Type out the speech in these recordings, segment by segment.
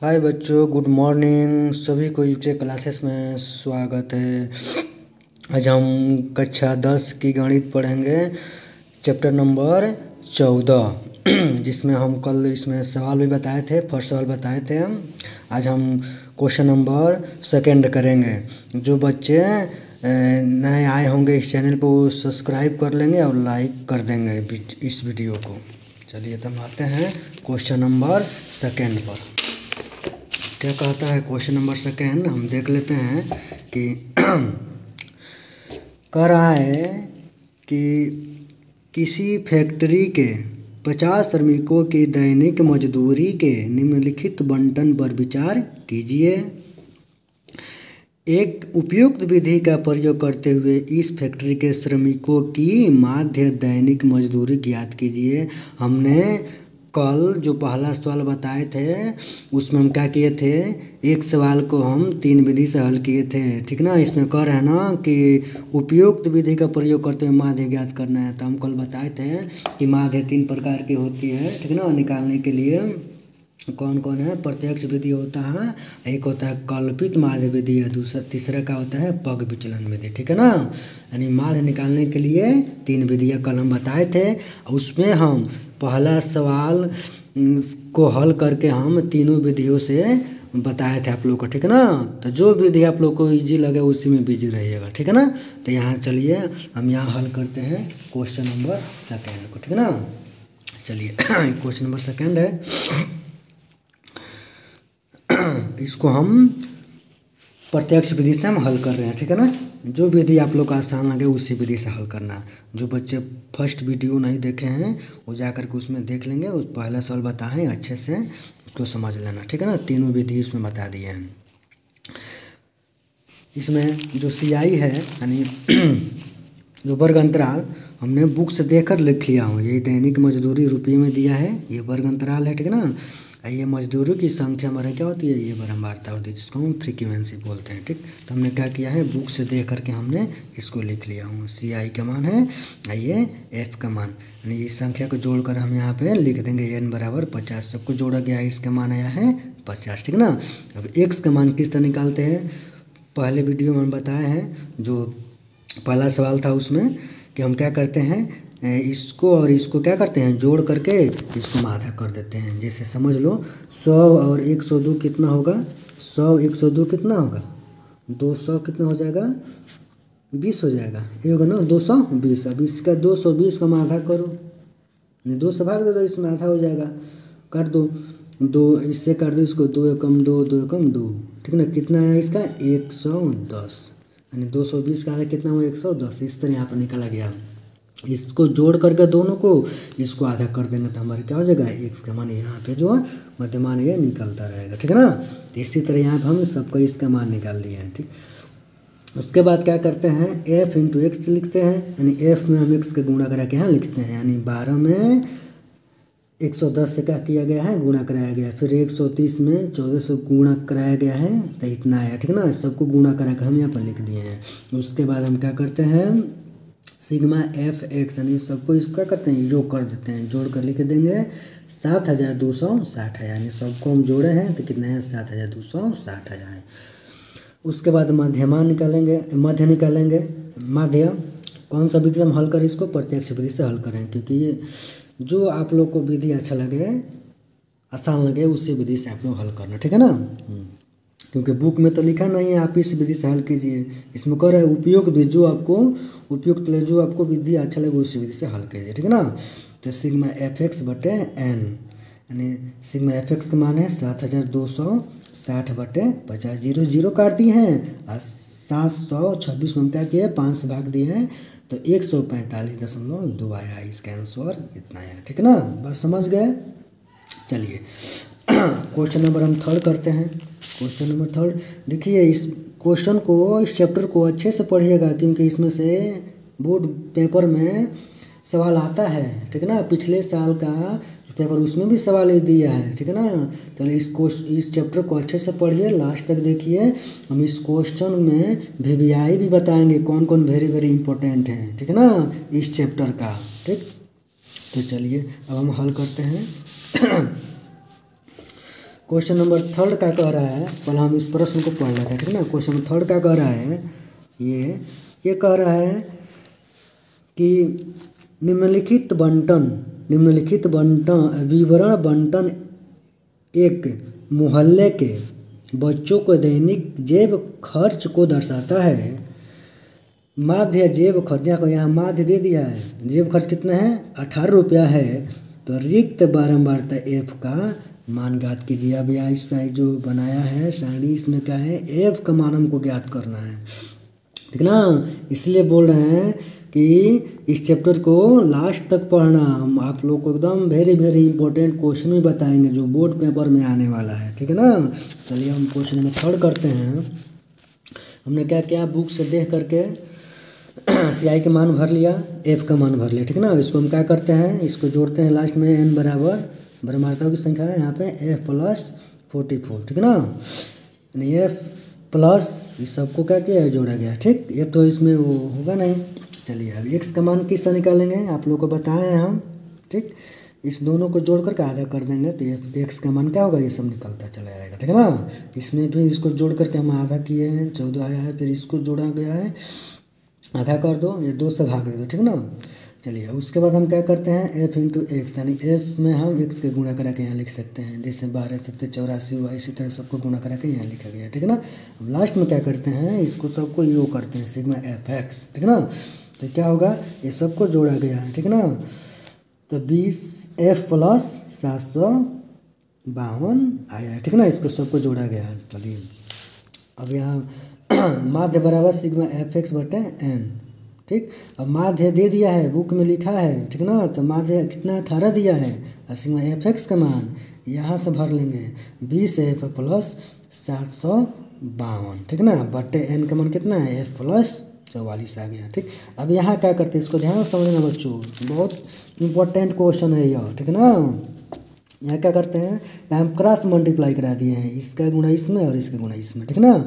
हाय बच्चों, good morning. सभी को यूके क्लासेस में स्वागत है। आज हम कक्षा 10 की गणित पढ़ेंगे, चैप्टर नंबर 14 जिसमें हम कल इसमें सवाल भी बताए थे, फर्स्ट सवाल बताए थे हम। आज हम क्वेश्चन नंबर सेकंड करेंगे। जो बच्चे नए आए होंगे इस चैनल पर वो सब्सक्राइब कर लेंगे और लाइक कर देंगे इस वीडियो को। चलिए तो हम आते हैं क्वेश्चन नंबर सेकंड पर। क्या कहता है क्वेश्चन नंबर सेकंड, हम देख लेते हैं कि कह रहा है कि किसी फैक्ट्री के 50 श्रमिकों की दैनिक मजदूरी के निम्नलिखित बंटन पर विचार कीजिए। एक उपयुक्त विधि का प्रयोग करते हुए इस फैक्ट्री के श्रमिकों की माध्य दैनिक मजदूरी ज्ञात कीजिए। हमने कल जो पहला सवाल बताए थे उसमें हम क्या किए थे, एक सवाल को हम 3 विधि से हल किए थे, ठीक ना। इसमें कह रहे हैं ना कि उपयुक्त विधि का प्रयोग करते हुए माध्य ज्ञात करना है। तो हम कल बताए थे कि माध्य 3 प्रकार की होती है, ठीक ना। निकालने के लिए कौन कौन है, प्रत्यक्ष विधि होता है, एक होता है कल्पित माध्य विधि है, दूसरा तीसरा का होता है पग विचलन विधि, ठीक है ना। यानी माध्य निकालने के लिए 3 विधियाँ कल हम बताए थे। उसमें हम पहला सवाल को हल करके हम तीनों विधियों से बताए थे आप लोग को, ठीक है ना। तो जो विधि आप लोग को इजी लगे उसी में बिजी रहिएगा, ठीक है ना। तो यहाँ चलिए हम यहाँ हल करते हैं क्वेश्चन नंबर सेकेंड को, ठीक है ना। चलिए क्वेश्चन नंबर सेकेंड है, इसको हम प्रत्यक्ष विधि से हम हल कर रहे हैं, ठीक है ना। जो विधि आप लोग को आसान लगे उसी विधि से हल करना। जो बच्चे फर्स्ट वीडियो नहीं देखे हैं वो जाकर के उसमें देख लेंगे, उस पहला सवाल बताएं अच्छे से, उसको समझ लेना, ठीक है ना। तीनों विधि उसमें बता दिए हैं। इसमें जो CI है यानी जो वर्ग अंतराल हमने बुक से देखकर लिख लिया हूँ। ये दैनिक मजदूरी रुपये में दिया है, ये वर्ग अंतराल है, ठीक है ना। ये मजदूरों की संख्या हमारे क्या होती है, ये बारंबारता होती है, जिसको हम फ्रीक्वेंसी बोलते हैं, ठीक। तो हमने क्या किया है, बुक से देख करके हमने इसको लिख लिया हूँ। CI का मान है, ये F का मान, यानी इस संख्या को जोड़कर हम यहाँ पे लिख देंगे n बराबर 50। सबको जोड़ा गया है, इसका मान आया है 50, ठीक ना। अब x का मान किस तरह निकालते हैं, पहले वीडियो में हम बताए हैं, जो पहला सवाल था उसमें कि हम क्या करते हैं, इसको और इसको क्या करते हैं, जोड़ करके इसको माधा कर देते हैं। जैसे समझ लो 100 और 102 कितना होगा, 100 102 कितना होगा, 200 कितना हो जाएगा, 20 हो जाएगा, ये होगा ना 220। अब इसका 220 का माधा करो, 2 से भाग दे दो, इसमें आधा हो जाएगा, काट दो, 2 इससे काट दो इसको, 2 एकम 2, 2 एकम 2, ठीक ना। कितना है इसका 110, यानी 220 का आधा कितना हुआ 110। इस तरह यहाँ पर निकाला गया। इसको जोड़ करके दोनों को इसको आधा कर देंगे तो हमारे क्या हो जाएगा, x का मान यहाँ पे जो मध्यमान ये निकलता रहेगा, ठीक है ना। तो इसी तरह यहाँ पर हम सबका इसका मान निकाल दिए हैं, ठीक। उसके बाद क्या करते हैं, f इंटू एक्स लिखते हैं, यानी f में हम x के गुणा करा के यहाँ लिखते हैं, यानी 12 में 110 से क्या किया गया है, गुणा कराया गया। फिर 130 में 14 से गुणा कराया गया है, तो इतना आया, ठीक ना। सबको गुणा करा कर हम यहाँ पर लिख दिए हैं। उसके बाद हम क्या करते हैं, सिग्मा FX यानी सबको इसका करते हैं योग कर देते हैं, जोड़ कर लिख देंगे 7260 है, यानी सबको हम जोड़े हैं तो कितना है 7260 आया है। उसके बाद मध्यमान निकालेंगे, मध्य निकालेंगे। माध्य कौन सा विधि हम हल करें, इसको प्रत्यक्ष विधि से हल करें, क्योंकि ये जो आप लोग को विधि अच्छा लगे, आसान लगे, उसी विधि से आप लोग हल करना, ठीक है ना। क्योंकि बुक में तो लिखा नहीं है आप इस विधि से हल कीजिए, इसमें कह रहा है उपयुक्त विधि, जो आपको उपयुक्त ले, जो आपको विधि अच्छा लगे उसी विधि से हल कीजिए, ठीक है ना। तो सिग्मा FX बटे n, यानी सिग्मा FX का मान है 7260 बटे 50, 0 0 काट दिए हैं और 726 में हम क्या किए 5 से भाग दिए हैं, तो 145.2 आया, इसका आंसर इतना आया, ठीक है ना। बस समझ गए। चलिए क्वेश्चन नंबर हम थर्ड करते हैं। क्वेश्चन नंबर थर्ड देखिए, इस क्वेश्चन को, इस चैप्टर को अच्छे से पढ़िएगा, क्योंकि इसमें से बोर्ड पेपर में सवाल आता है, ठीक है ना। पिछले साल का जो पेपर उसमें भी सवाल दिया है, ठीक है ना। तो इस चैप्टर को अच्छे से पढ़िए, लास्ट तक देखिए। हम इस क्वेश्चन में VVI भी बताएंगे कौन कौन वेरी वेरी इंपॉर्टेंट हैं, ठीक है ना, इस चैप्टर का, ठीक। तो चलिए अब हम हल करते हैं। क्वेश्चन नंबर 3 क्या कह रहा है, पहले हम इस प्रश्न को पढ़ लेते हैं, ठीक है ना। क्वेश्चन नंबर 3 क्या कह रहा है, ये कह रहा है कि निम्नलिखित विवरण बंटन एक मोहल्ले के बच्चों को दैनिक जेब खर्च को दर्शाता है। माध्य जेब खर्च यहाँ माध्य दे दिया है, जेब खर्च कितना है 18 रुपया है। तो रिक्त बारंबारता एफ का मान ज्ञात कीजिए। अब यहाँ इस साइड जो बनाया है सारणी, इसमें क्या है एफ का मान हमको ज्ञात करना है, ठीक ना। इसलिए बोल रहे हैं कि इस चैप्टर को लास्ट तक पढ़ना। हम आप लोग को एकदम वेरी वेरी इंपॉर्टेंट क्वेश्चन भी बताएंगे जो बोर्ड पेपर में आने वाला है, ठीक है ना। चलिए हम क्वेश्चन में 3 करते हैं। हमने क्या किया, बुक से देख करके CI के मान भर लिया, F का मान भर लिया, ठीक है ना। इसको हम क्या करते हैं, इसको जोड़ते हैं लास्ट में n बराबर बारंबारताओं की संख्या है यहाँ पे F + 44, ठीक है ना। यानी F प्लस इस सबको क्या किया है जोड़ा गया, ठीक। F तो इसमें वो होगा नहीं। चलिए अब x का मान किस तरह निकालेंगे, आप लोग को बताए हैं हम, ठीक। इस दोनों को जोड़ करके आधा कर देंगे तो x का मान क्या होगा, ये सब निकलता चला जाएगा, ठीक है ना। इसमें भी इसको जोड़ करके हम आधा किए हैं 14 आया है, फिर इसको जोड़ा गया है आधा कर दो, ये 2 से भाग दे दो, ठीक ना। चलिए उसके बाद हम क्या करते हैं f × x, यानी f में हम x के गुणा करा के यहाँ लिख सकते हैं, जैसे 12 7 84 हुआ, इसी तरह सबको गुणा करा के यहाँ लिखा गया, ठीक है ना। अब लास्ट में क्या करते हैं, इसको सबको यो करते हैं सिग्मा fx, ठीक है ना। तो क्या होगा, ये सबको जोड़ा गया है, ठीक है ना। तो 20f + 752 आया है, ठीक है ना। इसको सबको जोड़ा गया है। चलिए अब यहाँ माध्य बराबर सिग्मा fx बटे n, ठीक। अब माध्य दे दिया है, बुक में लिखा है, ठीक ना। तो माध्य कितना 18 दिया है और सिग्मा fx का मान यहाँ से भर लेंगे 20f + 752, ठीक ना, बटे n का मान कितना है f + 44 आ गया, ठीक। अब यहाँ क्या करते हैं, इसको ध्यान से समझना बच्चों, बहुत इंपॉर्टेंट क्वेश्चन है यह, ठीक ना। यहाँ क्या करते हैं, यहाँ हम क्रॉस मल्टीप्लाई करा दिए हैं, इसका गुणा इसमें और इसका गुणा इसमें, ठीक ना।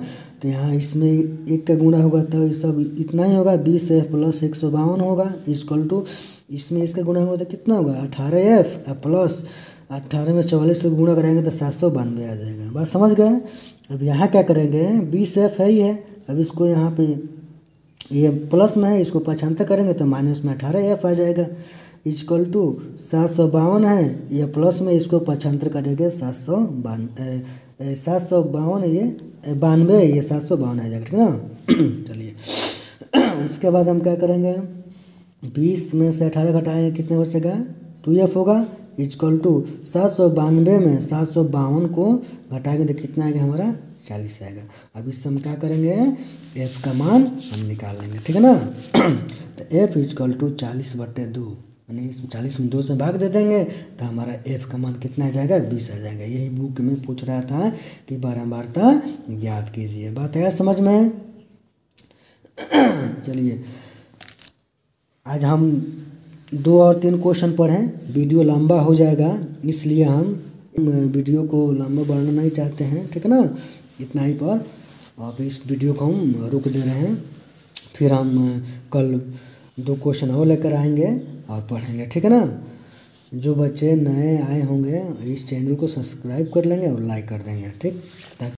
तो यहाँ इसमें एक का गुणा होगा तो ये सब इतना ही होगा, 20f + 152 होगा इक्वल टू, इसमें इसका गुणा होगा तो कितना होगा 18f + 18 में 44 से गुणा करेंगे तो 792 आ जाएगा। बात समझ गए। अब यहाँ क्या करेंगे, 20f है ही है, अब इसको यहाँ पे ये प्लस में है, इसको पक्षांतर करेंगे तो माइनस में 18f आ जाएगा इक्वल टू 752 है, ये प्लस में इसको पक्षांतर करेंगे 752 ये 92 ये 752 आ जाएगा, ठीक है ना। चलिए उसके बाद हम क्या करेंगे, 20 में से 18 घटाएंगे कितने बचेगा 2f होगा इक्वल टू 792 में 752 को घटाएंगे तो कितना आएगा हमारा 40 आएगा। अब इससे हम क्या करेंगे, f का मान हम निकाल लेंगे, ठीक है ना। तो f इक्वल टू 40/2, यानी इस 40 में 2 से भाग दे देंगे तो हमारा f का मान कितना आ जाएगा 20 आ जाएगा। यही बुक में पूछ रहा था कि बारंबारता ज्ञात कीजिए। बात है समझ में। चलिए आज हम 2 और 3 क्वेश्चन पढ़ें, वीडियो लंबा हो जाएगा इसलिए हम वीडियो को लंबा बढ़ाना नहीं चाहते हैं, ठीक है ना। इतना ही पर अब इस वीडियो को हम रोक दे रहे हैं, फिर हम कल 2 क्वेश्चन और लेकर आएंगे और पढ़ेंगे, ठीक है ना। जो बच्चे नए आए होंगे इस चैनल को सब्सक्राइब कर लेंगे और लाइक कर देंगे, ठीक। ताकि